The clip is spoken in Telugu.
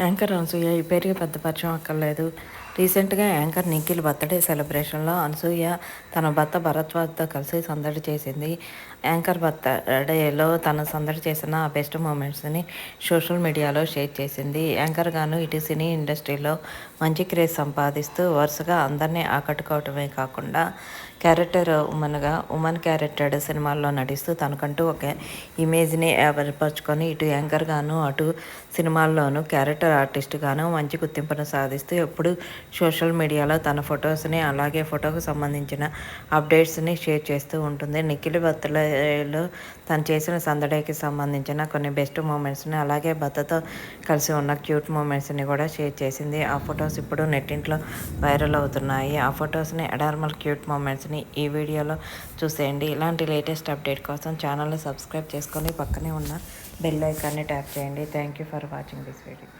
యాంకర్ అనసూయ ఈ పేరుకి పెద్ద పరిచయం అక్కర్లేదు. రీసెంట్గా యాంకర్ నిఖిల్ బర్త్డే సెలబ్రేషన్లో అనసూయ తన భర్త భరద్వాజ్తో కలిసి సందడి చేసింది. యాంకర్ బర్త్డేలో తను సందడి చేసిన ఆ బెస్ట్ మూమెంట్స్ని సోషల్ మీడియాలో షేర్ చేసింది. యాంకర్గాను ఇటు సినీ ఇండస్ట్రీలో మంచి క్రేజ్ సంపాదిస్తూ వరుసగా అందరినీ ఆకట్టుకోవటమే కాకుండా ఉమెన్ క్యారెక్టర్డ్ సినిమాల్లో నటిస్తూ తనకంటూ ఒక ఇమేజ్ని ఏర్పరచుకొని ఇటు యాంకర్గాను అటు సినిమాల్లోనూ క్యారెక్టర్ ఆర్టిస్ట్గాను మంచి గుర్తింపును సాధిస్తూ ఎప్పుడు సోషల్ మీడియాలో తన ఫొటోస్ని అలాగే ఫోటోకు సంబంధించిన అప్డేట్స్ని షేర్ చేస్తూ ఉంటుంది. నిఖిల్ బర్త్డేలో తను చేసిన సందడికి సంబంధించిన కొన్ని బెస్ట్ మూమెంట్స్ని అలాగే భర్తతో కలిసి ఉన్న క్యూట్ మూమెంట్స్ని కూడా షేర్ చేసింది. ఆ ఫొటోస్ ఇప్పుడు నెట్టింట్లో వైరల్ అవుతున్నాయి. ఆ ఫొటోస్ని అడార్మల్ క్యూట్ మూమెంట్స్ని ఈ వీడియోలో చూసేయండి. ఇలాంటి లేటెస్ట్ అప్డేట్ కోసం ఛానల్ని సబ్స్క్రైబ్ చేసుకొని పక్కనే ఉన్న బెల్ ఐకాన్ని ట్యాప్ చేయండి. Thank you for watching this video.